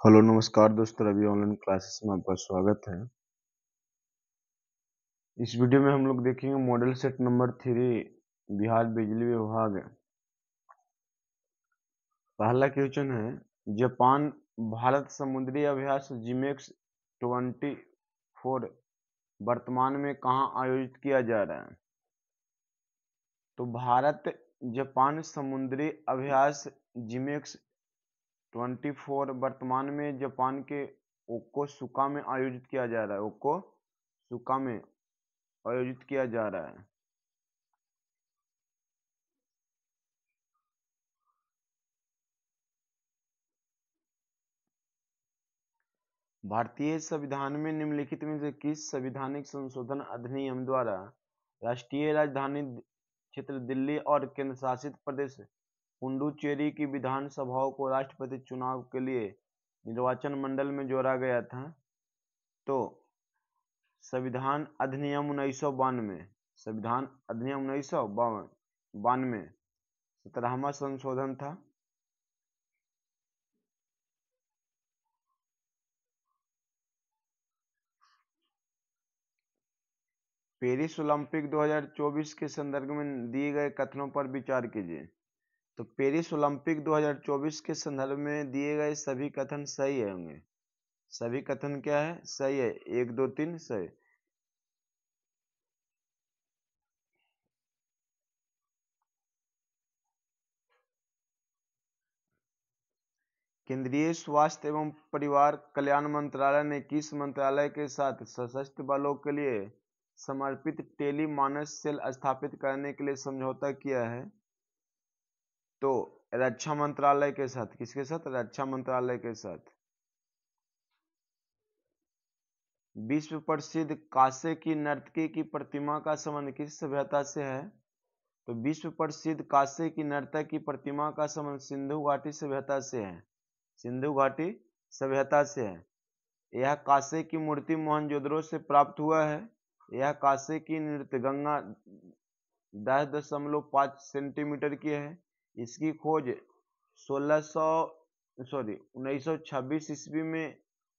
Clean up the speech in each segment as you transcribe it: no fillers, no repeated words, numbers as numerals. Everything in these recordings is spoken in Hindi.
हेलो नमस्कार दोस्तों, रवि ऑनलाइन क्लासेस में आपका स्वागत है। इस वीडियो में हम लोग देखेंगे मॉडल सेट नंबर 3 बिहार बिजली विभाग। पहला क्वेश्चन है, जापान भारत समुद्री अभ्यास जिमेक्स 24 वर्तमान में कहाँ आयोजित किया जा रहा है? तो भारत जापान समुद्री अभ्यास जिमेक्स 24 वर्तमान में जापान के ओकोसुका में आयोजित किया जा रहा है। ओकोसुका में आयोजित किया जा रहा है। भारतीय संविधान में निम्नलिखित में से किस संवैधानिक संशोधन अधिनियम द्वारा राष्ट्रीय राजधानी क्षेत्र दिल्ली और केंद्र शासित प्रदेश पुडुचेरी की विधानसभाओं को राष्ट्रपति चुनाव के लिए निर्वाचन मंडल में जोड़ा गया था? तो संविधान अधिनियम 1992, संविधान अधिनियम 1992 17वां संशोधन था। पेरिस ओलंपिक 2024 के संदर्भ में दिए गए कथनों पर विचार कीजिए। तो पेरिस ओलंपिक 2024 के संदर्भ में दिए गए सभी कथन सही होंगे। सभी कथन क्या है? सही है। 1 2 3 सही। केंद्रीय स्वास्थ्य एवं परिवार कल्याण मंत्रालय ने किस मंत्रालय के साथ सशस्त्र बलों के लिए समर्पित टेली मानस सेल स्थापित करने के लिए समझौता किया है? तो रक्षा मंत्रालय के साथ। किसके साथ? रक्षा मंत्रालय के साथ। विश्व प्रसिद्ध कांसे की नर्तकी की प्रतिमा का संबंध किस सभ्यता से है? तो विश्व प्रसिद्ध कांसे की नर्तक की प्रतिमा का संबंध सिंधु घाटी सभ्यता से है। सिंधु घाटी सभ्यता से है। यह कांसे की मूर्ति मोहनजोदड़ो से प्राप्त हुआ है। यह कांसे की नृत्य गंगा 10.5 सेंटीमीटर की है। इसकी खोज 1926 ईस्वी में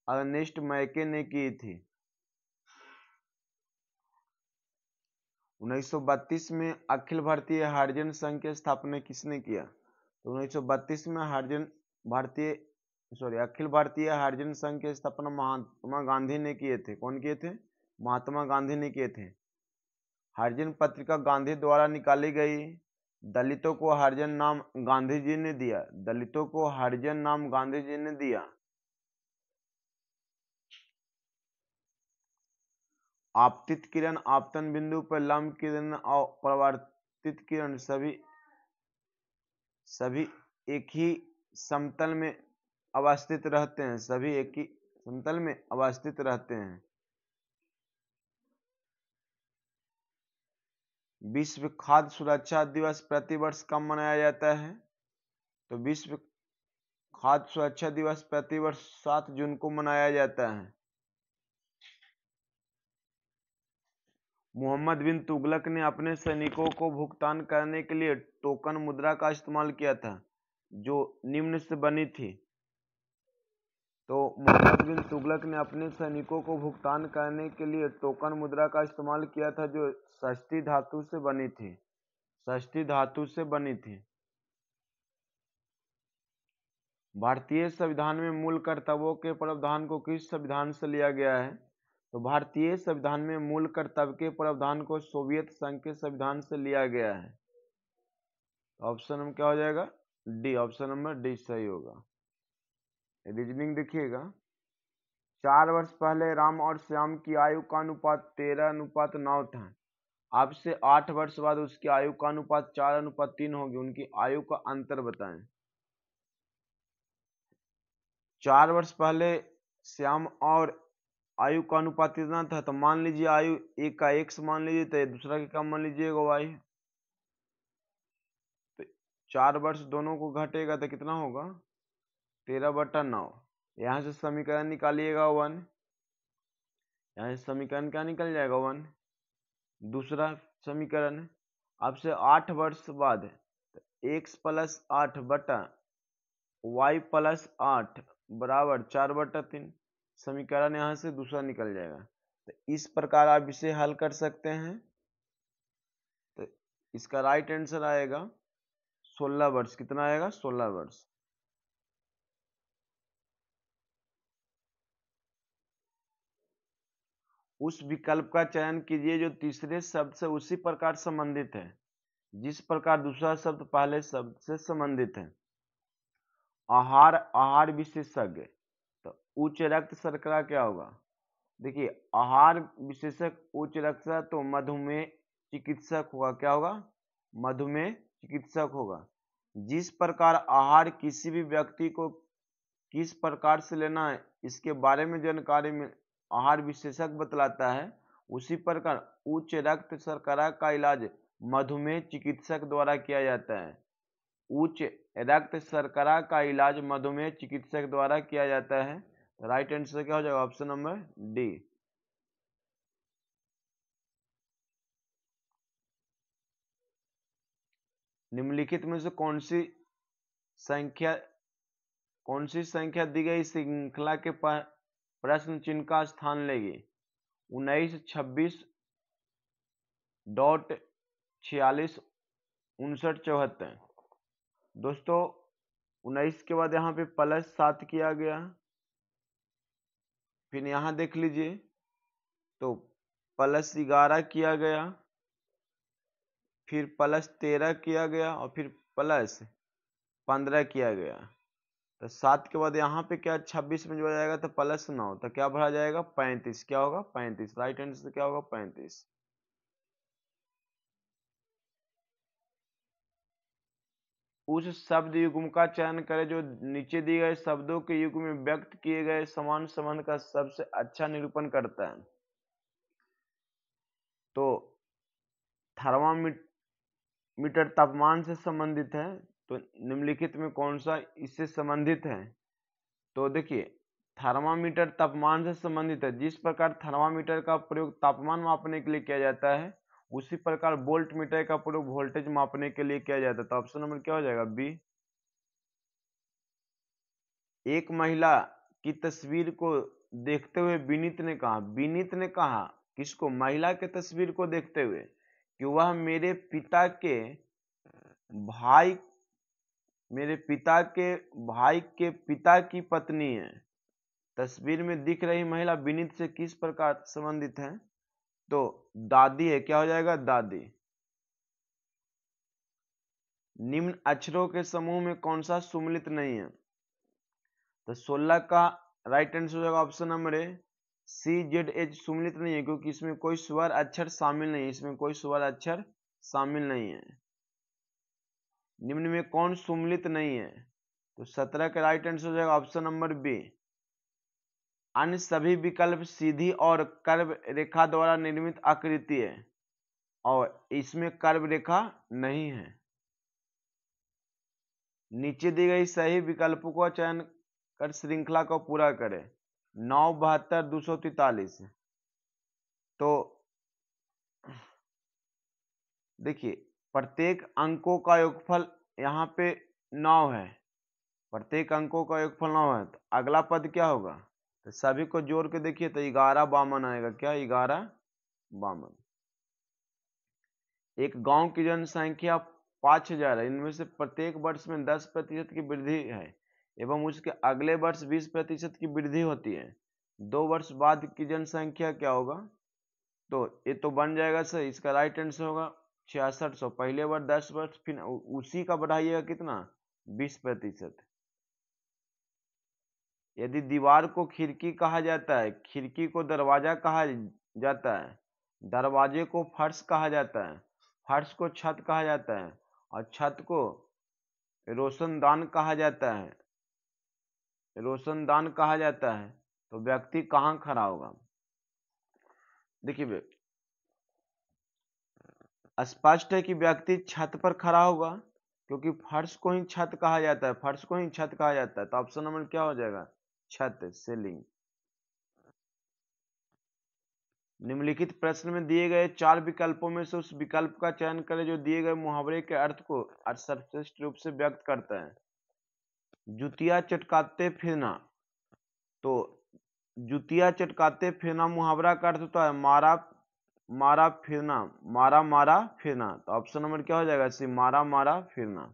अर्नेस्ट मैके ने की थी। 1932 में अखिल भारतीय हरिजन संघ की स्थापना किसने किया? तो 1932 में अखिल भारतीय हरिजन संघ की स्थापना महात्मा गांधी ने किए थे। कौन किए थे? महात्मा गांधी ने किए थे। हरिजन पत्रिका गांधी द्वारा निकाली गई। दलितों को हरिजन नाम गांधी जी ने दिया। दलितों को हरिजन नाम गांधी जी ने दिया। आपतित किरण, आपतन बिंदु पर लंब किरण और परावर्तित किरण सभी एक ही समतल में अवस्थित रहते हैं। सभी एक ही समतल में अवस्थित रहते हैं। विश्व खाद्य सुरक्षा दिवस प्रतिवर्ष कब मनाया जाता है? तो विश्व खाद्य सुरक्षा दिवस प्रतिवर्ष 7 जून को मनाया जाता है। मोहम्मद बिन तुगलक ने अपने सैनिकों को भुगतान करने के लिए टोकन मुद्रा का इस्तेमाल किया था, जो निम्न से बनी थी। तो मोहम्मद बिन तुगलक ने अपने सैनिकों को भुगतान करने के लिए टोकन मुद्रा का इस्तेमाल किया था, जो षष्ठी धातु से बनी थी। षष्ठी धातु से बनी थी। भारतीय संविधान में मूल कर्तव्यों के प्रावधान को किस संविधान से लिया गया है? तो भारतीय संविधान में मूल कर्तव्य के प्रावधान को सोवियत संघ के संविधान से लिया गया है। ऑप्शन नंबर क्या हो जाएगा? डी। ऑप्शन नंबर डी सही होगा। रीजनिंग देखिएगा। 4 वर्ष पहले राम और श्याम की आयु का अनुपात 13:9 था। अब से 8 वर्ष बाद उसकी आयु का अनुपात 4:3 होगी। उनकी आयु का अंतर बताएं। 4 वर्ष पहले श्याम और आयु का अनुपात कितना था? तो मान लीजिए आयु एक का x मान लीजिए, तो दूसरा का क्या मान लीजिएगा? y। तो 4 वर्ष दोनों को घटेगा तो कितना होगा? 13/9। यहाँ से समीकरण निकालिएगा 1। यहाँ से समीकरण क्या निकल जाएगा? 1। दूसरा समीकरण, अब से 8 वर्ष बाद x + 8 बटा y + 8 बराबर 4/3। समीकरण यहाँ से दूसरा निकल जाएगा। तो इस प्रकार आप इसे हल कर सकते हैं। तो इसका राइट आंसर आएगा 16 वर्ष। कितना आएगा? 16 वर्ष। उस विकल्प का चयन कीजिए जो तीसरे शब्द से उसी प्रकार संबंधित है जिस प्रकार दूसरा शब्द पहले शब्द से संबंधित है। आहार विशेषज्ञ। तो उच्च रक्त शर्करा क्या होगा? देखिए, आहार विशेषज्ञ उच्च रक्तचाप तो मधुमेह चिकित्सक होगा। क्या होगा? मधुमेह चिकित्सक होगा। जिस प्रकार आहार किसी भी व्यक्ति को किस प्रकार से लेना है इसके बारे में जानकारी में आहार विशेषज्ञ बतलाता है, उसी प्रकार उच्च रक्त शर्करा का इलाज मधुमेह चिकित्सक द्वारा किया जाता है। उच्च रक्त शर्करा का इलाज मधुमेह चिकित्सक द्वारा किया जाता है। राइट आंसर क्या हो जाएगा? Option number D. निम्नलिखित में से कौन सी संख्या दी गई श्रृंखला के प्रश्न चिन्ह का स्थान लेगी? 19, 26, डॉट 46, 59, 74। दोस्तों 19 के बाद यहाँ पे +7 किया गया। फिर यहाँ देख लीजिए तो +11 किया गया, फिर +13 किया गया और फिर +15 किया गया। तो 7 के बाद यहाँ पे क्या 26 में जोड़ा जाएगा तो +9, तो क्या भरा जाएगा? 35। क्या होगा? 35। राइट आंसर क्या होगा? 35। उस शब्द युग्म का चयन करें जो नीचे दिए गए शब्दों के युग्म में व्यक्त किए गए समान संबंध का सबसे अच्छा निरूपण करता है। तो थर्मामीटर तापमान से संबंधित है, तो निम्नलिखित में कौन सा इससे संबंधित है? तो देखिए, थर्मामीटर तापमान से संबंधित है। जिस प्रकार थर्मामीटर का प्रयोग तापमान मापने के लिए किया जाता है, उसी प्रकार वोल्ट मीटर का प्रयोग वोल्टेज मापने के लिए किया जाता है। तो ऑप्शन नंबर क्या हो जाएगा? बी। एक महिला की तस्वीर को देखते हुए विनीत ने कहा किसको? महिला के तस्वीर को देखते हुए कि वह मेरे पिता के भाई के पिता की पत्नी है। तस्वीर में दिख रही महिला विनीत से किस प्रकार संबंधित है? तो दादी है। क्या हो जाएगा? दादी। निम्न अक्षरों के समूह में कौन सा सुमेलित नहीं है? तो 16 का राइट आंसर हो जाएगा ऑप्शन नंबर ए, CZH सुमेलित नहीं है क्योंकि इसमें कोई स्वर अक्षर शामिल नहीं है। निम्न में कौन सुमेलित नहीं है? तो 17 का राइट आंसर हो जाएगा ऑप्शन नंबर बी। अन्य सभी विकल्प सीधी और कर्व रेखा द्वारा निर्मित आकृति है और इसमें कर्व रेखा नहीं है। नीचे दी गई सही विकल्पों का चयन कर श्रृंखला को पूरा करें। 9, 72, 243। तो देखिए, प्रत्येक अंकों का योगफल यहाँ पे 9 है। प्रत्येक अंकों का योगफल 9 है। तो अगला पद क्या होगा? तो सभी को जोड़ के देखिए तो 11 52 आएगा। क्या? 11 52। एक गांव की जनसंख्या 5000 है। इनमें से प्रत्येक वर्ष में 10% की वृद्धि है एवं उसके अगले वर्ष 20% की वृद्धि होती है। 2 वर्ष बाद की जनसंख्या क्या होगा? तो ये तो बन जाएगा सही। इसका राइट आंसर होगा 6600। पहले बार 10 वर्ष, फिर उसी का बढ़ाइएगा कितना? 20%। यदि दीवार को खिड़की कहा जाता है, खिड़की को दरवाजा कहा जाता है, दरवाजे को फर्श कहा जाता है, फर्श को छत कहा जाता है और छत को रोशनदान कहा जाता है, तो व्यक्ति कहाँ खड़ा होगा? देखिए, स्पष्ट है कि व्यक्ति छत पर खड़ा होगा क्योंकि फर्श को ही छत कहा जाता है। तो ऑप्शन नंबर क्या हो जाएगा? छत, सीलिंग। निम्नलिखित प्रश्न में दिए गए 4 विकल्पों में से उस विकल्प का चयन करें जो दिए गए मुहावरे के अर्थ को सर्वश्रेष्ठ रूप से व्यक्त करता है। जुतिया चटकाते फिरना तो जुतिया चटकाते फिरना मुहावरा का अर्थ होता है मारा मारा फिरना, मारा मारा फिरना। तो ऑप्शन नंबर क्या हो जाएगा सी, मारा मारा फिरना।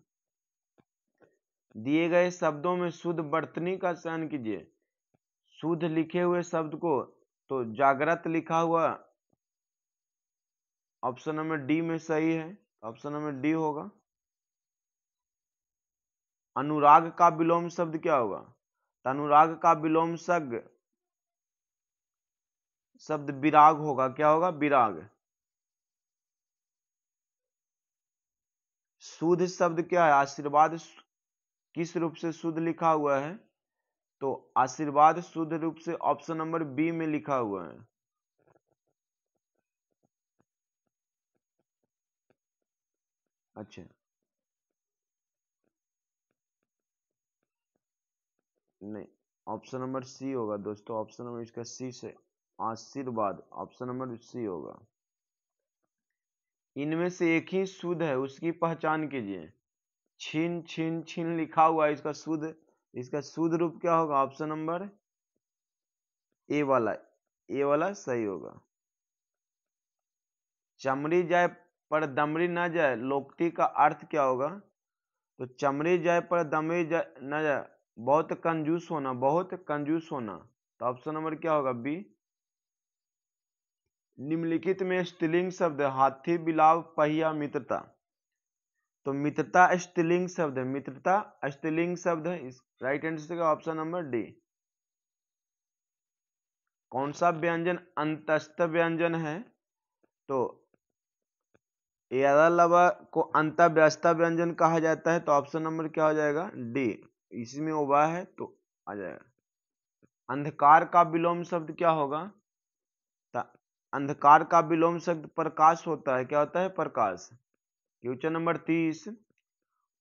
दिए गए शब्दों में शुद्ध वर्तनी का चयन कीजिए। शुद्ध लिखे हुए शब्द को, तो जागृत लिखा हुआ ऑप्शन नंबर डी में सही है, ऑप्शन नंबर डी होगा। अनुराग का विलोम शब्द क्या होगा? तो अनुराग का विलोम शब्द विराग होगा। क्या होगा? विराग। शुद्ध शब्द क्या है? आशीर्वाद किस रूप से शुद्ध लिखा हुआ है? तो आशीर्वाद शुद्ध रूप से ऑप्शन नंबर बी में लिखा हुआ है। अच्छा, नहीं, ऑप्शन नंबर सी होगा दोस्तों। ऑप्शन नंबर इसका सी से आशीर्वाद, ऑप्शन नंबर सी होगा। इनमें से एक ही शुद्ध है, उसकी पहचान कीजिए। छीन छीन छीन लिखा हुआ है, इसका शुद्ध रूप क्या होगा? ऑप्शन नंबर ए वाला, ए वाला सही होगा। चमड़ी जाए पर दमड़ी न जाए, लोकोक्ति का अर्थ क्या होगा? तो चमड़ी जाए पर दमड़ी न जाए, बहुत कंजूस होना, बहुत कंजूस होना। तो ऑप्शन नंबर क्या होगा? बी। निम्नलिखित में स्त्रीलिंग शब्द हाथी, बिलाव, पहिया, मित्रता। तो मित्रता स्त्रीलिंग शब्द है, मित्रता स्त्रीलिंग शब्द है। इस राइट आंसर का ऑप्शन नंबर डी। कौन सा व्यंजन अंतस्थ व्यंजन है? तो लवा को अंतव्यस्त व्यंजन कहा जाता है। तो ऑप्शन नंबर क्या हो जाएगा? डी। इसमें उबा है तो आ जाएगा। अंधकार का विलोम शब्द क्या होगा? अंधकार का विलोम शब्द प्रकाश होता है। क्या होता है? प्रकाश। क्वेश्चन नंबर 30,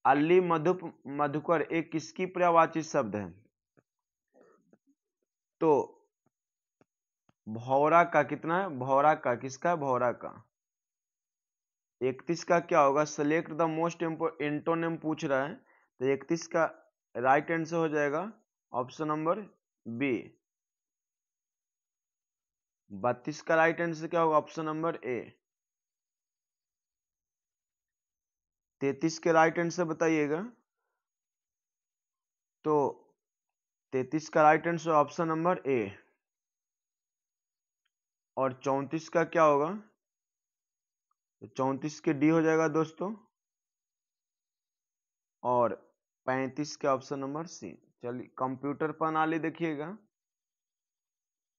अल्ली, मधुप, मधुकर एक किसकी पर्यायवाची शब्द है? तो भौरा का, कितना है? भौरा का, किसका? भौरा का। 31 का क्या होगा? सेलेक्ट द मोस्ट एंटोनिम पूछ रहा है, तो 31 का राइट आंसर हो जाएगा ऑप्शन नंबर बी। 32 का राइट आंसर क्या होगा? Option number A. 33 के राइट आंसर बताइएगा। तो 33 का right answer option number A. और 34 का क्या होगा? तो 34 के डी हो जाएगा दोस्तों। और 35 के ऑप्शन नंबर सी। चलिए कंप्यूटर प्रणाली देखिएगा।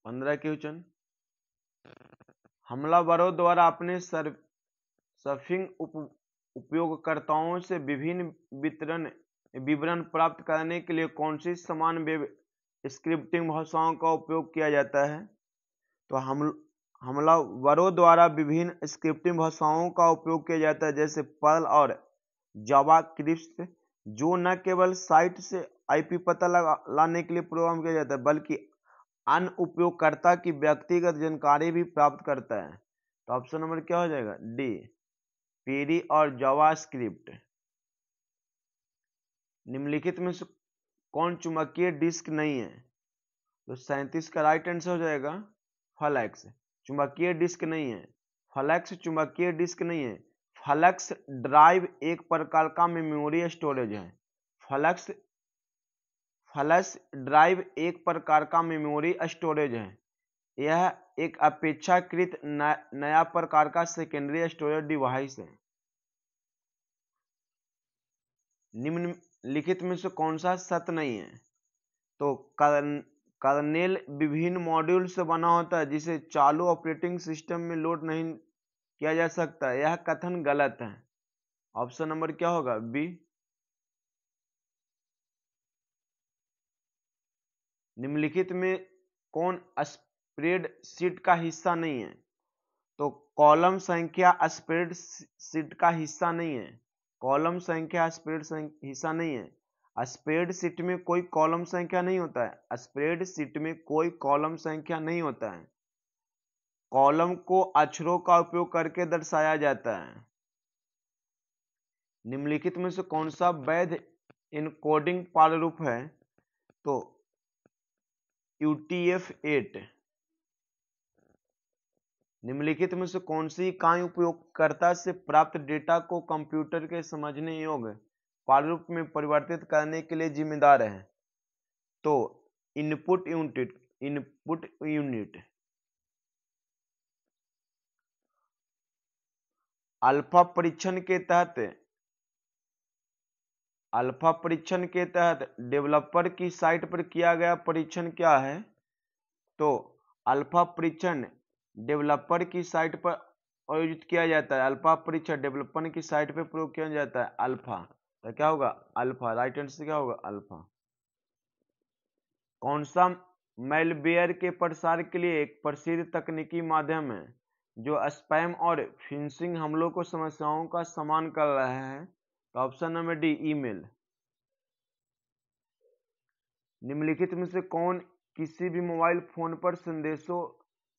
15 क्वेश्चन, हमलावरों द्वारा अपने सर्फिंग उपयोगकर्ताओं से विभिन्न विवरण प्राप्त करने के लिए कौन सी समान वेब स्क्रिप्टिंग भाषाओं का उपयोग किया जाता है? तो हमलावरों द्वारा विभिन्न स्क्रिप्टिंग भाषाओं का उपयोग किया जाता है, जैसे पर्ल और जावास्क्रिप्ट, जो न केवल साइट से आईपी पता लाने के लिए प्रोग्राम किया जाता है, बल्कि अन्य उपयोगकर्ता की व्यक्तिगत जानकारी भी प्राप्त करता है। तो ऑप्शन नंबर क्या हो जाएगा? डी, पेरी और जावास्क्रिप्ट। निम्नलिखित में से कौन चुंबकीय डिस्क नहीं है? तो 37 का राइट आंसर हो जाएगा फ्लैक्स। चुंबकीय डिस्क नहीं है, फ्लैक्स चुंबकीय डिस्क नहीं है। फ्लैक्स ड्राइव एक प्रकार का मेमोरी स्टोरेज है। फ्लैक्स फ्लैश ड्राइव एक प्रकार का मेमोरी स्टोरेज है। यह एक अपेक्षाकृत नया प्रकार का सेकेंडरी स्टोरेज डिवाइस है। निम्नलिखित में से कौन सा सत्य नहीं है? तो कर्नेल विभिन्न मॉड्यूल से बना होता है, जिसे चालू ऑपरेटिंग सिस्टम में लोड नहीं किया जा सकता। यह कथन गलत है। ऑप्शन नंबर क्या होगा? बी। निम्नलिखित में कौन स्प्रेडशीट का हिस्सा नहीं है? तो कॉलम संख्या स्प्रेडशीट का हिस्सा नहीं है। कॉलम संख्या हिस्सा नहीं है। स्प्रेडशीट में कोई कॉलम संख्या नहीं होता है। स्प्रेडशीट में कोई कॉलम संख्या नहीं होता है। कॉलम को अक्षरों का उपयोग करके दर्शाया जाता है। निम्नलिखित में से कौन सा वैध इनकोडिंग प्रारूप है? तो UTF-8 निम्नलिखित में से कौन सी इकाई उपयोगकर्ता से प्राप्त डेटा को कंप्यूटर के समझने योग्य प्रारूप में परिवर्तित करने के लिए जिम्मेदार है? तो इनपुट यूनिट। अल्फा परीक्षण के तहत डेवलपर की साइट पर किया गया परीक्षण क्या है? तो अल्फा परीक्षण डेवलपर की साइट पर आयोजित किया जाता है। अल्फा परीक्षण डेवलपर की साइट पर प्रयोग किया जाता है। अल्फा तो क्या होगा? अल्फा। राइट आंसर क्या होगा? अल्फा। कौन सा मैलवेयर के प्रसार के लिए एक प्रसिद्ध तकनीकी माध्यम है जो स्पैम और फिशिंग हमलों को समस्याओं का सामना कर रहा है? तो ऑप्शन नंबर डी, ईमेल। निम्नलिखित में से कौन किसी भी मोबाइल फोन पर संदेशों,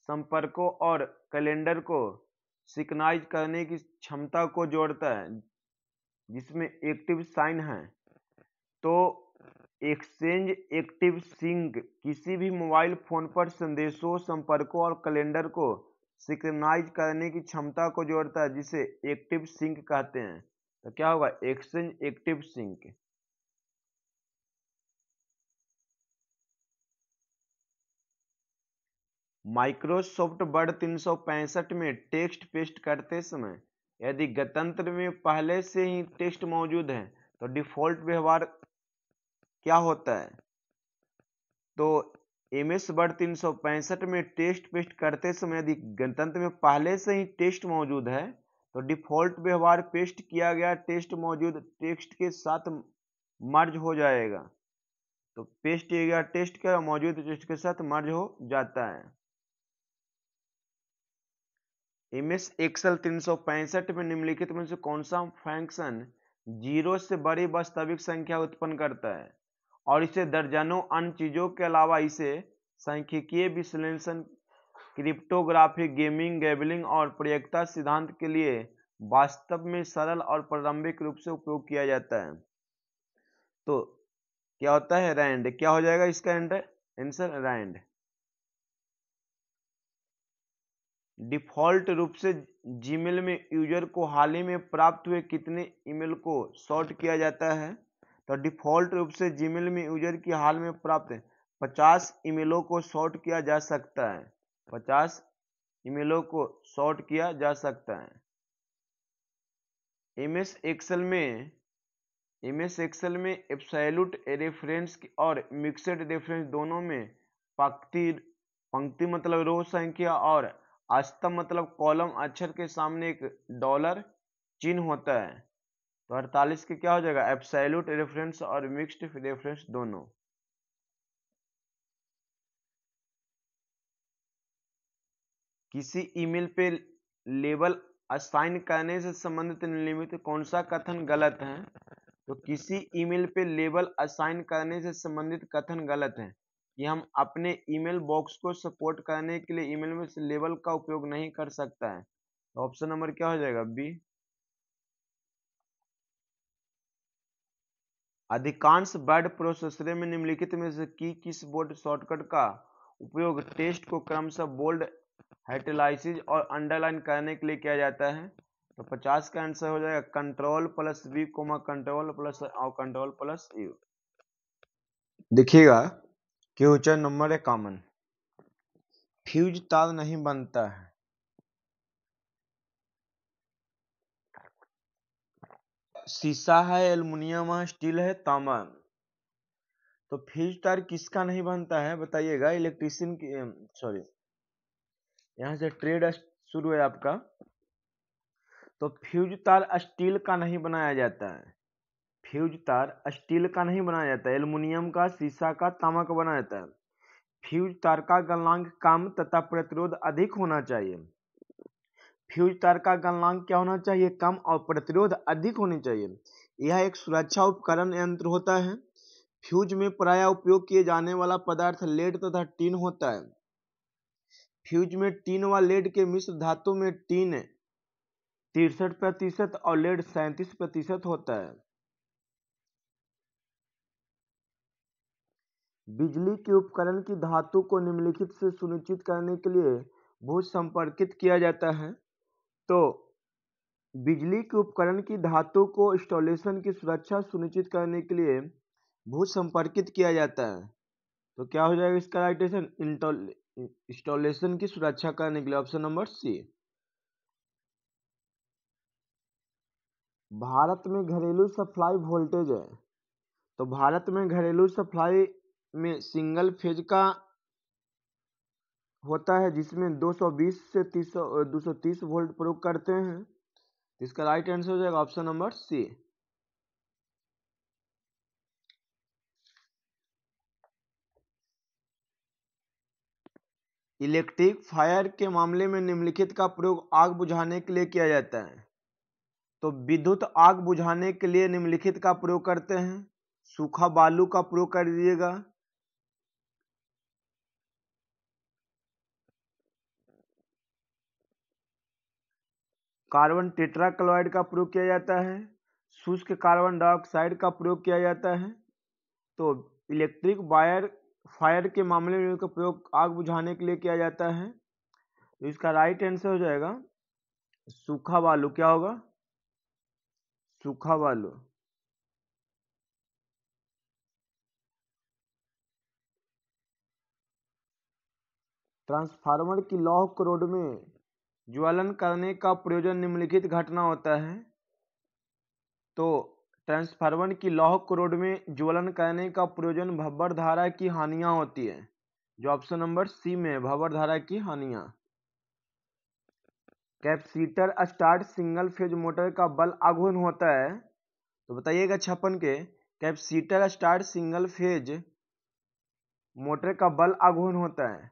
संपर्कों और कैलेंडर को सिंक्रनाइज करने की क्षमता को जोड़ता है जिसमें एक्टिव साइन है? तो एक्सचेंज एक्टिव सिंक किसी भी मोबाइल फोन पर संदेशों, संपर्कों और कैलेंडर को सिंक्रनाइज करने की क्षमता को जोड़ता है जिसे एक्टिव सिंक कहते हैं। तो क्या होगा? Exchange active sync. Microsoft Word 365 में टेक्स्ट पेस्ट करते समय यदि गणतंत्र में पहले से ही टेक्स्ट मौजूद है तो डिफॉल्ट व्यवहार क्या होता है? तो MS वर्ड 365 में टेक्स्ट पेस्ट करते समय यदि गणतंत्र में पहले से ही टेक्स्ट मौजूद है तो डिफॉल्ट व्यवहार पेस्ट किया गया टेक्स्ट मौजूद टेक्स्ट के साथ मर्ज हो जाएगा। तो पेस्ट किया गया टेक्स्ट का मौजूद टेक्स्ट के साथ मर्ज हो जाता है। MS एक्सेल 365 में निम्नलिखित में से कौन सा फंक्शन 0 से बड़ी वास्तविक संख्या उत्पन्न करता है और इसे दर्जनों अन्य चीजों के अलावा इसे सांख्यिकीय विश्लेषण, क्रिप्टोग्राफी, गेमिंग, गैम्बलिंग और प्रायिकता सिद्धांत के लिए वास्तव में सरल और प्रारंभिक रूप से उपयोग किया जाता है? तो क्या होता है? रैंड। क्या हो जाएगा इसका आंसर? रैंड। डिफॉल्ट रूप से जीमेल में यूजर को हाल ही में प्राप्त हुए कितने ईमेल को सॉर्ट किया जाता है? तो डिफॉल्ट रूप से जीमेल में यूजर की हाल में प्राप्त 50 ईमेलों को सॉर्ट किया जा सकता है। 50 ईमेलों को सॉर्ट किया जा सकता है। MS एक्सेल में एब्सोल्यूट रेफरेंस और मिक्स्ड रेफरेंस दोनों में पंक्ति मतलब रो संख्या और अस्तम मतलब कॉलम अक्षर के सामने एक डॉलर चिन्ह होता है। तो 48 के क्या हो जाएगा? एब्सोल्यूट रेफरेंस और मिक्स्ड रेफरेंस दोनों। किसी ईमेल पे लेबल असाइन करने से संबंधित निम्नलिखित कौन सा कथन गलत है? तो किसी ईमेल पे लेबल असाइन करने से संबंधित कथन गलत है कि हम अपने ईमेल बॉक्स को सपोर्ट करने के लिए ईमेल में से लेबल का उपयोग नहीं कर सकता है। तो ऑप्शन नंबर क्या हो जाएगा? बी। अधिकांश वर्ड प्रोसेसर में निम्नलिखित में से किस शॉर्टकट का उपयोग टेक्स्ट को क्रमशः बोल्ड, इटैलिकाइज और अंडरलाइन करने के लिए किया जाता है? तो 50 का आंसर हो जाएगा Ctrl+V, Ctrl+U। देखिएगा क्वेश्चन नंबर 51। फ्यूज तार नहीं बनता है। शीशा है, एल्युमिनियम है, स्टील है, तांबा। तो फ्यूज तार किसका नहीं बनता है बताइएगा? इलेक्ट्रिशियन की, सॉरी, यहाँ से ट्रेड शुरू है आपका। तो फ्यूज तार स्टील का नहीं बनाया जाता है। फ्यूज तार स्टील का नहीं बनाया जाता है, एल्युमिनियम का, शीशा का, तांबा का बनाया जाता है। फ्यूज तार का गलनांक कम तथा प्रतिरोध अधिक होना चाहिए। फ्यूज तार का गलनांक क्या होना चाहिए? कम और प्रतिरोध अधिक होनी चाहिए। यह एक सुरक्षा उपकरण यंत्र होता है। फ्यूज में प्रायः उपयोग किए जाने वाला पदार्थ लेड तथा टीन होता है। फ्यूज में टीन व लेड के मिश्र धातु में टीन 63% और लेड 37% होता है। बिजली के उपकरण की धातु को निम्नलिखित से सुनिश्चित करने के लिए भू संपर्कित किया जाता है। तो बिजली के उपकरण की धातु को इंस्टॉलेशन की सुरक्षा सुनिश्चित करने के लिए भू संपर्कित किया जाता है। तो क्या हो जाएगा इसका राइट आंसर? इंस्टॉलेशन की सुरक्षा करने के लिए ऑप्शन नंबर सी। भारत में घरेलू सप्लाई वोल्टेज है। तो भारत में घरेलू सप्लाई में सिंगल फेज का होता है जिसमें 220 से 230 वोल्ट प्रयोग करते हैं। इसका राइट आंसर हो जाएगा option number C. Electric fire के मामले में निम्नलिखित का प्रयोग आग बुझाने के लिए किया जाता है। तो विद्युत आग बुझाने के लिए निम्नलिखित का प्रयोग करते हैं। सूखा बालू का प्रयोग कर दीजिएगा, कार्बन टेट्राक्लोराइड का प्रयोग किया जाता है, शुष्क कार्बन डाइऑक्साइड का प्रयोग किया जाता है। तो इलेक्ट्रिक फायर के मामले में इसका प्रयोग आग बुझाने के लिए किया जाता है। तो इसका राइट आंसर हो जाएगा सूखा बालू। क्या होगा? सूखा बालू। ट्रांसफार्मर की लौह को रोड में ज्वलन करने का प्रयोजन निम्नलिखित घटना होता है। तो ट्रांसफार्मर की लौह को रोड में ज्वलन करने का प्रयोजन भंवर धारा की हानियां होती है, जो ऑप्शन नंबर सी में है, भंवर धारा की हानियां। Capacitor start single phase motor का बल आघूर्ण होता है। तो बताइएगा 56 के capacitor start single phase motor का बल आघूर्ण होता है।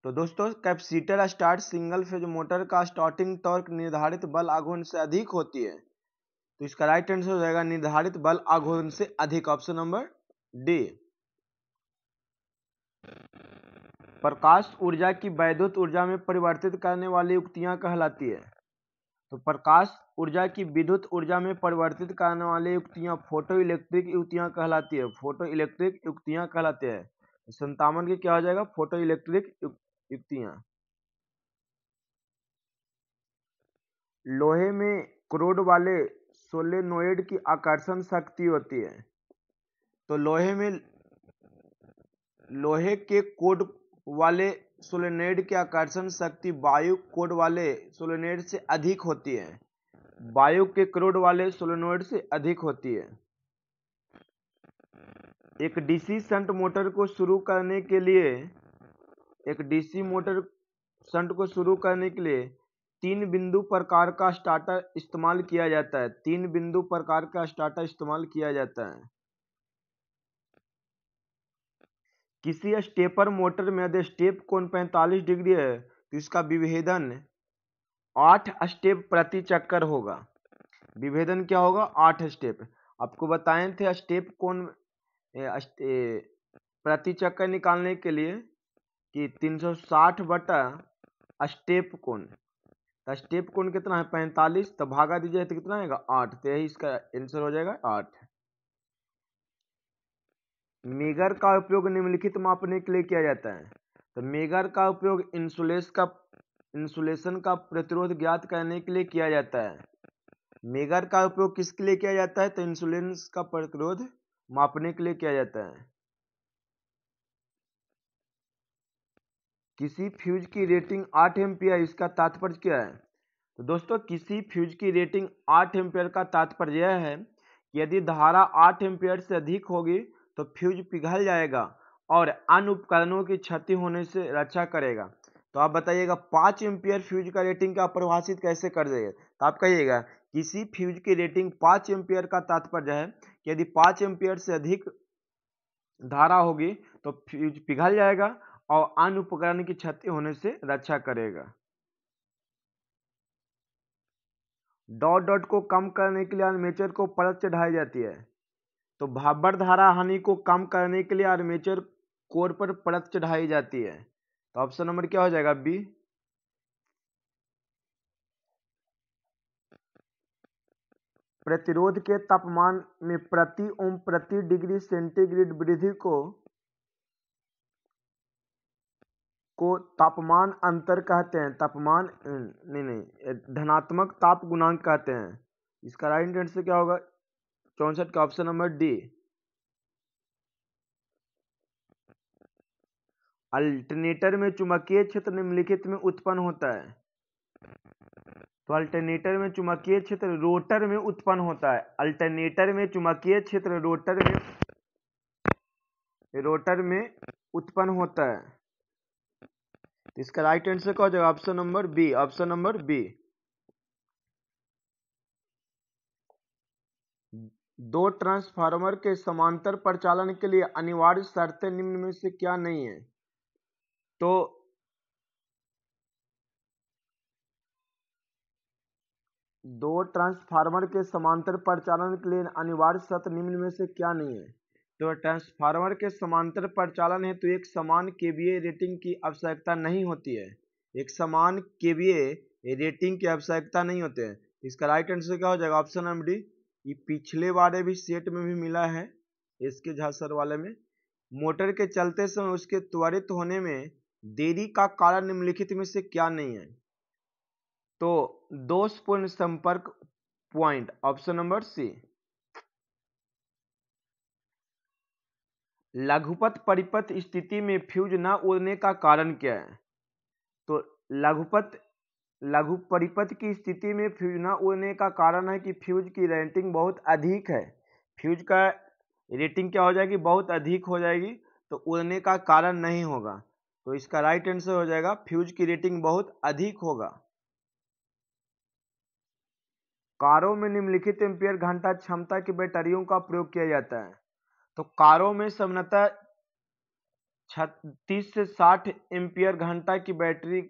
तो दोस्तों capacitor start single phase motor का स्टार्टिंग टॉर्क निर्धारित बल आघूर्ण से अधिक होती है। तो इसका राइट आंसर हो जाएगा निर्धारित बल आघूर्ण से अधिक, ऑप्शन नंबर डी। प्रकाश ऊर्जा की वैद्युत ऊर्जा में परिवर्तित करने वाली युक्तियां कहलाती है। तो प्रकाश ऊर्जा की विद्युत ऊर्जा में परिवर्तित करने वाली युक्तियां फोटो इलेक्ट्रिक युक्तियां कहलाती है। फोटो इलेक्ट्रिक युक्तियां कहलाते हैं। 57 के क्या हो जाएगा? फोटो इलेक्ट्रिक युक्तियां। लोहे में क्रोड वाले सोलेनोइड की आकर्षण शक्ति होती है। तो लोहे के कोड वाले सोलेनोइड की आकर्षण शक्ति वायु कोड वाले सोलेनोइड से अधिक होती है। वायु के क्रोड वाले सोलेनोइड से अधिक होती है। एक डीसी शंट मोटर को शुरू करने के लिए तीन बिंदु प्रकार का स्टार्टर इस्तेमाल किया जाता है। 3 बिंदु प्रकार का स्टार्टर इस्तेमाल किया जाता है। किसी स्टेपर मोटर में यदि स्टेप कोण 45 डिग्री है तो इसका विभेदन 8 स्टेप प्रति चक्कर होगा। विभेदन क्या होगा? 8 स्टेप। आपको बताए थे स्टेप कोण प्रति चक्कर निकालने के लिए कि 360 बटा स्टेप कोण। तो स्टेप कोण कितना है? 45। तो भागा दीजिए तो कितना आएगा? 8। तो यही इसका आंसर हो जाएगा 8। मेगर का उपयोग निम्नलिखित मापने के लिए किया जाता है। तो मेगर का उपयोग इंसुलेशन का प्रतिरोध ज्ञात करने के लिए किया जाता है। मेगर का उपयोग किसके लिए किया जाता है? तो इंसुलेशन का प्रतिरोध मापने के लिए किया जाता है। किसी फ्यूज की रेटिंग 8 एम्पियर, इसका तात्पर्य क्या है? तो दोस्तों किसी फ्यूज की रेटिंग 8 एम्पियर का तात्पर्य यह है कि यदि धारा 8 एम्पियर से अधिक होगी तो फ्यूज पिघल जाएगा और अन्य उपकरणों की क्षति होने से रक्षा करेगा। तो आप बताइएगा 5 एम्पियर फ्यूज का रेटिंग का परिभाषित कैसे कर देगा? तो आप कहिएगा किसी फ्यूज की रेटिंग 5 एम्पियर का तात्पर्य है कि यदि 5 एम्पियर से अधिक धारा होगी तो फ्यूज पिघल जाएगा और अन्य उपकरण की क्षति होने से रक्षा करेगा। डॉट को कम करने के लिए आर्मेचर को परत चढ़ाई जाती है। तो भाबर धारा हानि को कम करने के लिए आर्मेचर कोर पर परत चढ़ाई जाती है। तो ऑप्शन नंबर क्या हो जाएगा? बी। प्रतिरोध के तापमान में प्रति ओम प्रति डिग्री सेंटीग्रेड वृद्धि को को तापमान अंतर कहते हैं, तापमान नहीं, धनात्मक ताप गुणांक कहते हैं। इसका राइट आंसर क्या होगा? 64 का ऑप्शन नंबर डी। अल्टरनेटर में चुंबकीय क्षेत्र निम्नलिखित में उत्पन्न होता है। तो अल्टरनेटर में चुंबकीय क्षेत्र रोटर में उत्पन्न होता है। अल्टरनेटर में चुंबकीय क्षेत्र रोटर में उत्पन्न होता है। तो इसका राइट आंसर क्या हो जाएगा? Option number B, option number B. दो ट्रांसफार्मर के समांतर परिचालन के लिए अनिवार्य शर्तें निम्न में से क्या नहीं है? तो दो ट्रांसफार्मर के समांतर परिचालन के लिए अनिवार्य शर्त निम्न में से क्या नहीं है? तो ट्रांसफार्मर के समांतर परिचालन है तो एक समान केवीए रेटिंग की आवश्यकता नहीं होती है। एक समान केवीए रेटिंग की आवश्यकता नहीं होती है। इसका राइट आंसर क्या हो जाएगा? Option number D. ये पिछले वाले भी सेट में भी मिला है, इसके झांसर वाले में। मोटर के चलते समय उसके त्वरित होने में देरी का कारण निम्नलिखित में से क्या नहीं है? तो दोषपूर्ण संपर्क पॉइंट, ऑप्शन नंबर सी। लघुपथ परिपथ स्थिति में फ्यूज न उड़ने का कारण क्या है? तो लघु परिपथ की स्थिति में फ्यूज न उड़ने का कारण है कि फ्यूज की रेटिंग बहुत अधिक है। फ्यूज का रेटिंग क्या हो जाएगी? बहुत अधिक हो जाएगी, तो उड़ने का कारण नहीं होगा। तो इसका राइट आंसर हो जाएगा फ्यूज की रेटिंग बहुत अधिक होगा। कारों में निम्नलिखित एम्पीयर घंटा क्षमता की बैटरियों का प्रयोग किया जाता है। तो कारों में सामान्यतः 36 से 60 एम्पीयर घंटा की बैटरी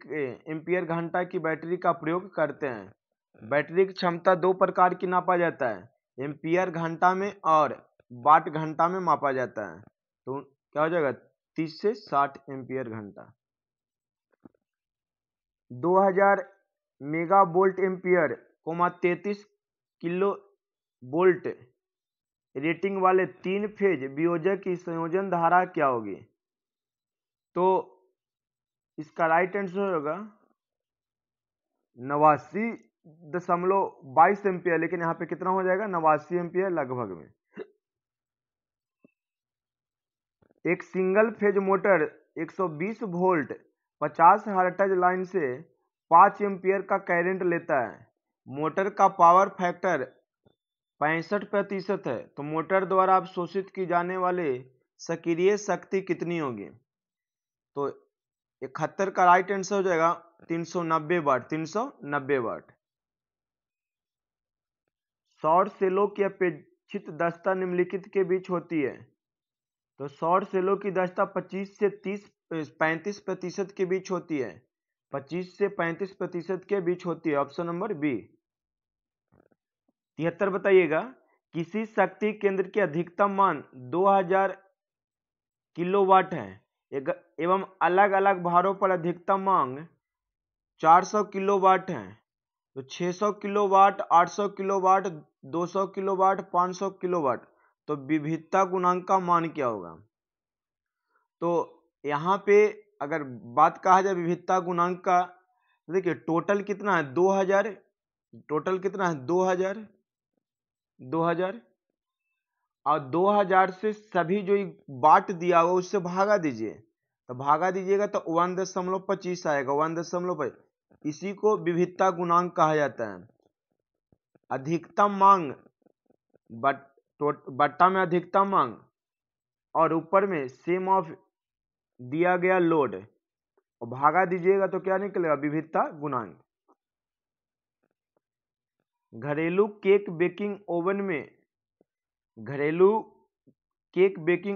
का प्रयोग करते हैं। बैटरी की क्षमता दो प्रकार की नापा जाता है, एम्पीयर घंटा में और वाट घंटा में मापा जाता है। तो क्या हो जाएगा? 30 से 60 एम्पीयर घंटा। 2000 mega volt ampere 33 kilo volt rating वाले 3 फेज वियोजक की संयोजन धारा क्या होगी? तो इसका राइट आंसर होगा 89.22 एम्पियर, लेकिन यहाँ पे कितना हो जाएगा? 89 एम्पियर लगभग में। एक single phase motor 120 volt 50 hertz line से 5 एम्पियर का करंट लेता है। मोटर का पावर फैक्टर 65% है, तो मोटर द्वारा अवशोषित की जाने वाले सक्रिय शक्ति कितनी होगी? तो 71 का राइट आंसर हो जाएगा 390 वाट, 390 वाट। सौर सेलों की अपेक्षित दक्षता निम्नलिखित के बीच होती है। तो सौर सेलों की दक्षता 25 से 35% के बीच होती है। 25 से 35% के बीच होती है, ऑप्शन नंबर बी। 73 बताइएगा, किसी शक्ति केंद्र की अधिकतम मान 2000 किलोवाट है एवं अलग अलग भारों पर अधिकतम मांग 400 किलोवाट है। तो 600 किलोवाट, 800 किलोवाट, 200 किलोवाट, 500 किलोवाट, तो विविधता गुणांक का मान क्या होगा? तो यहाँ पे अगर बात कहा जाए विविधता गुणांक का, देखिए टोटल कितना है? 2000। टोटल कितना है? 2000 और 2000 से सभी जो वाट दिया हुआ उससे भागा दीजिए। तो भागा दीजिएगा तो 1.25 आएगा, 1.25। इसी को विविधता गुणांक कहा जाता है। अधिकतम मांग बट्टा में अधिकतम मांग और ऊपर में सेम ऑफ दिया गया लोड, और भागा दीजिएगा तो क्या निकलेगा? विविधता गुणांक। घरेलू केक बेकिंग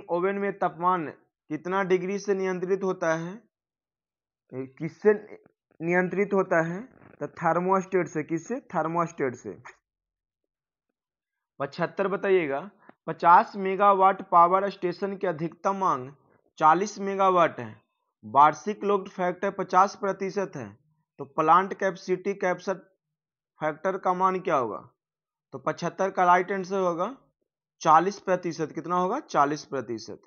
ओवन में तापमान कितना डिग्री से नियंत्रित होता है? किससे नियंत्रित होता है? तो थर्मोस्टेट से। किससे? थर्मोस्टेट से। 75 बताइएगा, 50 मेगावाट पावर स्टेशन की अधिकतम मांग 40 मेगावाट है, वार्षिक लोड फैक्टर 50% है, तो प्लांट कैपेसिटी कैप्चर फैक्टर का मान क्या होगा? तो 75 का राइट आंसर होगा 40%। कितना होगा? 40%।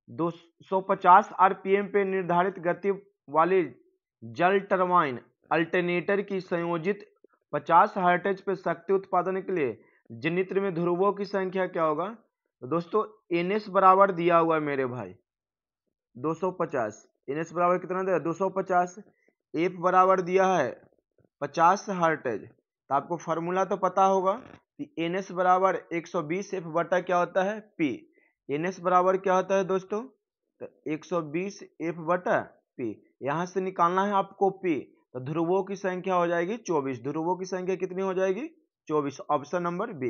250 आरपीएम पे निर्धारित गति वाले जल टरबाइन अल्टरनेटर की संयोजित 50 हर्ट्ज पे शक्ति उत्पादन के लिए जनित्र में ध्रुवों की संख्या क्या होगा? तो दोस्तों NS बराबर दिया हुआ है मेरे भाई 250। NS बराबर कितना दिया? 250। F बराबर दिया है 50 हर्ट्ज। तो आपको फार्मूला तो पता होगा कि NS बराबर 120 F बटा क्या होता है? P। NS बराबर क्या होता है दोस्तों? तो 120 F बटा P। यहां से निकालना है आपको P। तो ध्रुवों की संख्या हो जाएगी 24। ध्रुवों की संख्या कितनी हो जाएगी? 24। Option number B.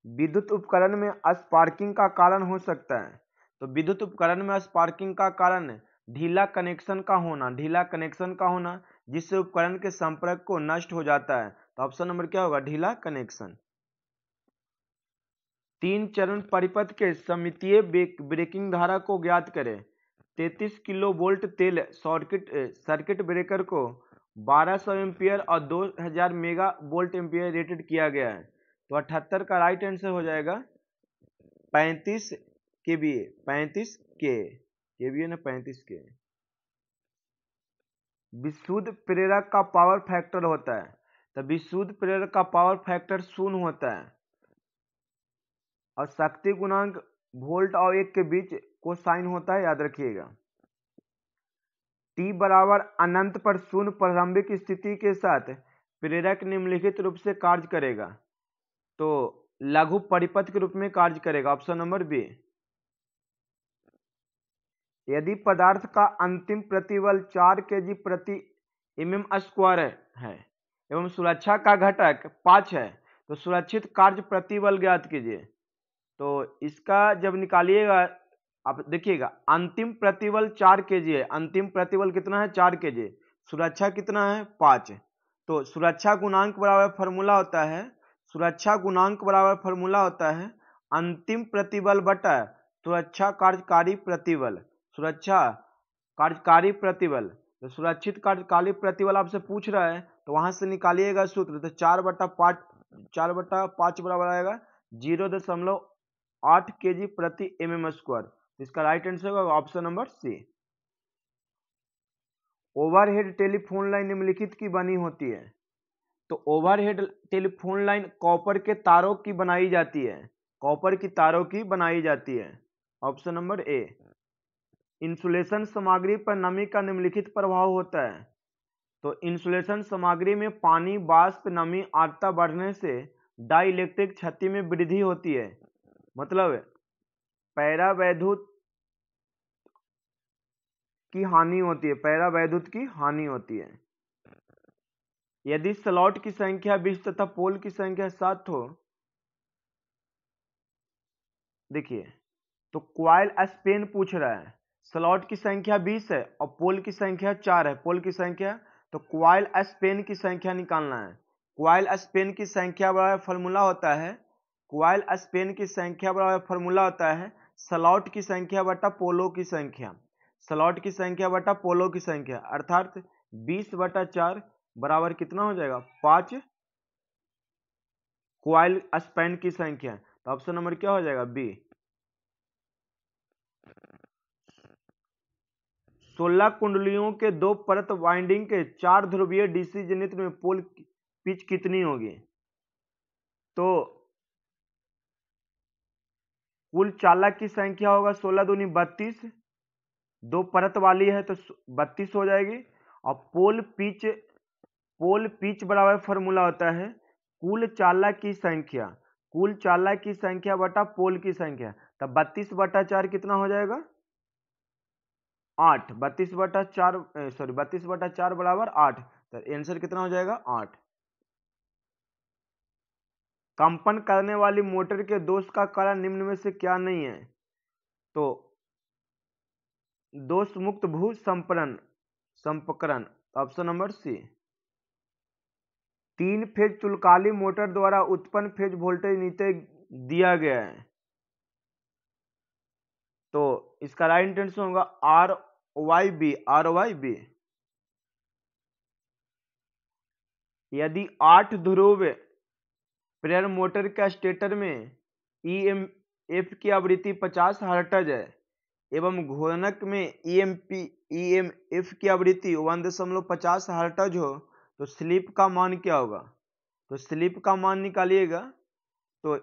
विद्युत उपकरण में स्पार्किंग का कारण हो सकता है। तो विद्युत उपकरण में स्पार्किंग का कारण ढीला कनेक्शन का होना जिससे उपकरण के संपर्क को नष्ट हो जाता है। तो ऑप्शन नंबर क्या होगा? ढीला कनेक्शन। 3 चरण परिपथ के सममितीय ब्रेकिंग धारा को ज्ञात करें। 33 किलो वोल्ट तेल सर्किट ब्रेकर को 1200 एम्पियर और 2000 मेगा वोल्ट एम्पियर रेटेड किया गया है। तो 78 का राइट आंसर हो जाएगा 35 केवीए। 35 केवीए ना 35 के। विशुद्ध प्रेरक का पावर फैक्टर होता है। तो विशुद्ध प्रेरक का पावर फैक्टर 0 होता है और शक्ति गुणांक वोल्ट और 1 के बीच कोसाइन होता है, याद रखिएगा। T बराबर अनंत पर 0 प्रारंभिक स्थिति के साथ प्रेरक निम्नलिखित रूप से कार्य करेगा। तो लघु परिपथ के रूप में कार्य करेगा। Option number B. यदि पदार्थ का अंतिम प्रतिबल 4 kg प्रति mm² है एवं सुरक्षा का घटक 5 है तो सुरक्षित कार्य प्रतिबल ज्ञात कीजिए। तो इसका जब निकालिएगा आप देखिएगा अंतिम प्रतिबल 4 kg है। अंतिम प्रतिबल कितना है? 4 kg। सुरक्षा कितना है? 5। तो सुरक्षा गुणांक बराबर फॉर्मूला होता है अंतिम प्रतिबल बटा सुरक्षा कार्यकारी प्रतिबल। तो सुरक्षित कार्यकारी प्रतिबल आपसे पूछ रहा है तो वहां से निकालिएगा सूत्र। तो 4/5 बराबर आएगा 0.8 kg प्रति mm²। इसका राइट आंसर होगा option number C. Overhead telephone line निम्नलिखित की बनी होती है। तो ओवरहेड टेलीफोन लाइन कॉपर के तारों की बनाई जाती है। Option number A. इंसुलेशन सामग्री पर नमी का निम्नलिखित प्रभाव होता है। तो इंसुलेशन सामग्री में पानी, वाष्प, नमी, आर्द्रता बढ़ने से डाइलेक्ट्रिक क्षति में वृद्धि होती है। मतलब पैरावैद्युत की हानि होती है। यदि स्लॉट की संख्या 20 तथा पोल की संख्या 7 हो, देखिए तो क्वाइल स्पेन पूछ रहा है। स्लॉट की संख्या 20 है और पोल की संख्या 4 है। तो क्वाइल स्पेन की संख्या निकालना है। क्वाइल स्पेन की संख्या बराबर फॉर्मूला होता है स्लॉट की संख्या बटा पोलो की संख्या। अर्थात 20/4 बराबर कितना हो जाएगा? 5 क्वाइल स्पेन की संख्या। तो ऑप्शन नंबर क्या हो जाएगा? बी। 16 कुंडलियों के 2 परत वाइंडिंग के 4 ध्रुवीय डीसी जनित्र में पोल पिच कितनी होगी? तो कुल चालक की संख्या होगा 16 दूनी 32। 2 परत वाली है तो 32 हो जाएगी। और पोल पिच बराबर फॉर्मूला होता है कुल चालक की संख्या बटा पोल की संख्या। तब 32/4 कितना हो जाएगा? 8। 32/4 बराबर 8। तो आंसर कितना हो जाएगा? 8। कंपन करने वाली मोटर के दोष का कारण निम्न में से क्या नहीं है? तो दोष मुक्त भू संपकरण। Option number C. 3 फेज तुलकाली मोटर द्वारा उत्पन्न फेज वोल्टेज नीचे दिया गया है। तो इसका राइट आंसर होगा RYB। यदि 8 ध्रुव प्रेरण मोटर के स्टेटर में एफ की आवृत्ति 50 हर्ट्ज है एवं घूर्णक में ईएमएफ की आवृत्ति 1.50 हर्ट्ज हो तो स्लिप का मान क्या होगा? तो स्लिप का मान निकालिएगा तो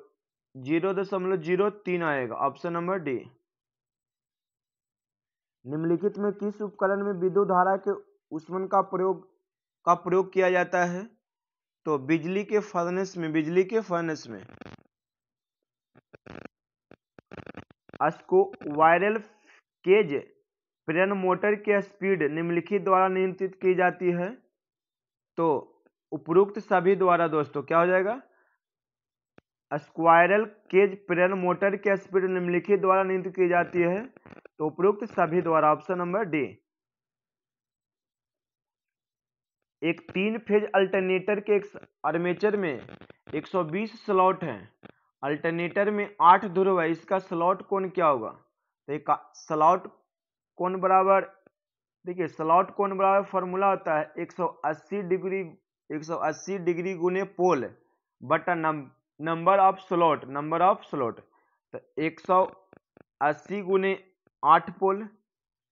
0.03 आएगा, ऑप्शन नंबर डी। निम्नलिखित में किस उपकरण में विद्युत धारा के उष्मन का प्रयोग किया जाता है? तो बिजली के फर्नेस में स्क्वायरल केज प्रेरण मोटर की स्पीड निम्नलिखित द्वारा नियंत्रित की जाती है? तो उपरोक्त सभी द्वारा दोस्तों क्या हो जाएगा? स्क्वायरल केज प्रेरण मोटर की स्पीड निम्नलिखित द्वारा नियंत्रित की जाती है, तो उपरोक्त सभी द्वारा, ऑप्शन नंबर डी। एक 3 फेज अल्टरनेटर के एक आर्मेचर में 120 स्लॉट हैं। अल्टरनेटर में 8 ध्रुव है, इसका स्लॉट कोण क्या होगा? तो एक स्लॉट कोण बराबर, देखिए स्लॉट कोण बराबर फॉर्मूला होता है 180 डिग्री गुने पोल बटा नंबर ऑफ स्लॉट। तो 180 गुने 8 पोल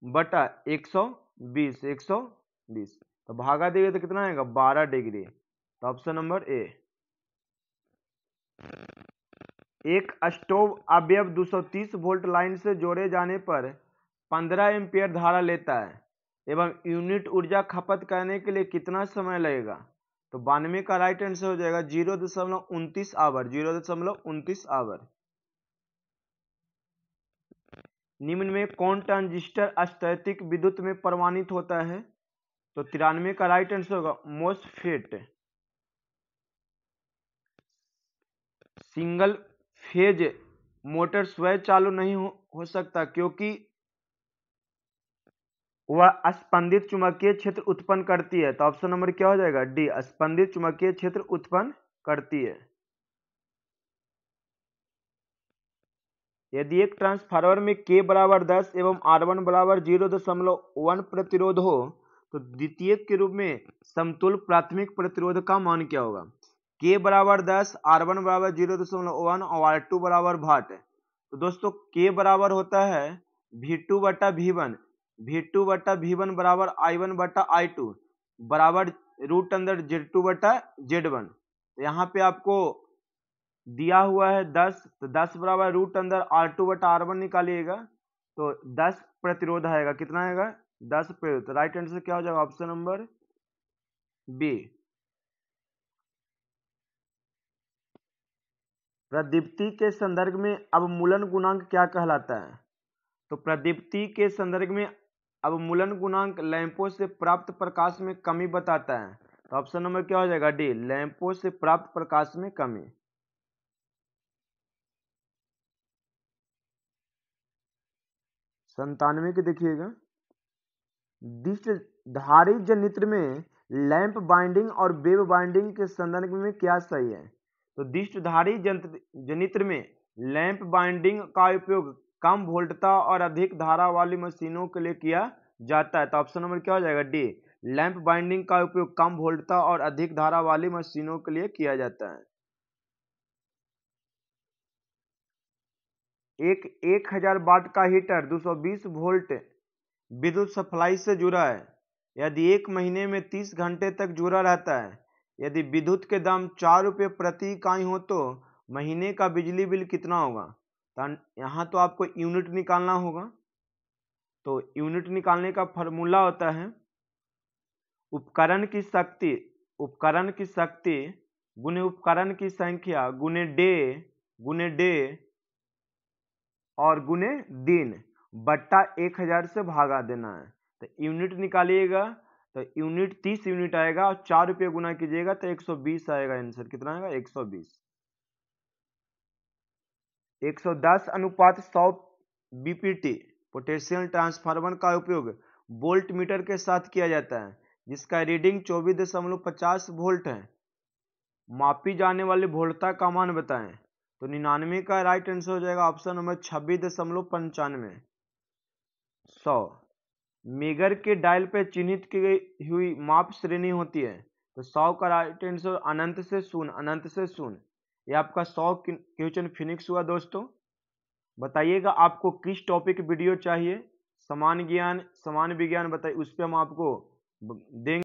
बटा 120 तो भागा देंगे तो कितना आएगा? 12 डिग्री, तो ऑप्शन नंबर ए। एक स्टोव अवयव 230 वोल्ट लाइन से जोड़े जाने पर 15 एम्पियर धारा लेता है एवं यूनिट ऊर्जा खपत करने के लिए कितना समय लगेगा? तो 92 का राइट आंसर हो जाएगा 0.29 आवर। निम्न में कौन ट्रांजिस्टर स्थैतिक विद्युत में प्रमाणित होता है? तो 93 का राइट आंसर होगा मोसफेट। सिंगल फेज मोटर स्वयं चालू नहीं हो सकता क्योंकि वह स्पंदित चुंबकीय क्षेत्र उत्पन्न करती है, तो ऑप्शन नंबर क्या हो जाएगा? डी, स्पंदित चुंबकीय क्षेत्र उत्पन्न करती है। यदि एक ट्रांसफार्मर में K बराबर 10 एवं R1 बराबर 0.1 प्रतिरोध हो तो द्वितीयक के रूप में समतुल्य प्राथमिक प्रतिरोध का मान क्या होगा? K बराबर 10, R1 बराबर 0.1 और R2 बराबर 8। तो दोस्तों K बराबर होता है V2 बटा V1 बराबर I1 बटा I2 बराबर √Z2 बटा Z1। तो यहाँ पे आपको दिया हुआ है 10, तो 10 बराबर √R2 बटा R1 निकालिएगा तो 10 प्रतिरोध आएगा। कितना आएगा? 10 प्रतिरोध। तो राइट आंसर क्या हो जाएगा? Option number B. प्रदीप्ति के संदर्भ में अवमूलन गुणांक क्या कहलाता है? तो प्रदीप्ति के संदर्भ में अवमूलन गुणांक लैंपों से प्राप्त प्रकाश में कमी बताता है, तो ऑप्शन नंबर क्या हो जाएगा? डी, लैंपों से प्राप्त प्रकाश में कमी। 97 के देखिएगा, धारी जनित्र में लैंप बाइंडिंग और वेव बाइंडिंग के संदर्भ में क्या सही है? तो धारी जनित्र में लैंप बाइंडिंग का उपयोग कम वोल्टता और अधिक धारा वाली मशीनों के लिए किया जाता है, तो ऑप्शन नंबर क्या हो जाएगा? डी, लैंप बाइंडिंग का उपयोग कम वोल्टता और अधिक धारा वाली मशीनों के लिए किया जाता है। एक 1000 वाट का हीटर 220 वोल्ट विद्युत सप्लाई से जुड़ा है। यदि 1 महीने में 30 घंटे तक जुड़ा रहता है, यदि विद्युत के दाम 4 रुपये प्रति इकाई हो तो महीने का बिजली बिल कितना होगा? तो यहाँ तो आपको यूनिट निकालना होगा। तो यूनिट निकालने का फॉर्मूला होता है उपकरण की शक्ति गुने उपकरण की संख्या गुने डे और गुने दिन बट्टा 1000 से भागा देना है। तो यूनिट निकालिएगा तो यूनिट 30 यूनिट आएगा और 4 रुपये गुना कीजिएगा तो 120 आएगा आंसर। कितना आएगा? 120। 110 अनुपात 100 बीपीटी पोटेंशियल ट्रांसफार्मर का उपयोग वोल्ट मीटर के साथ किया जाता है जिसका रीडिंग 24.50 वोल्ट है। मापी जाने वाली वोल्टता का मान बताएं। तो 99 का राइट आंसर हो जाएगा ऑप्शन नंबर 26.95। 100 मेगर के डायल पर चिन्हित की गई हुई माप श्रेणी होती है, तो 100 का राइट आंसर अनंत से शून्य। ये आपका 100 क्वेश्चन फिनिक्स हुआ दोस्तों। बताइएगा आपको किस टॉपिक वीडियो चाहिए। समान ज्ञान, समान विज्ञान बताइए, उस पर हम आपको देंगे।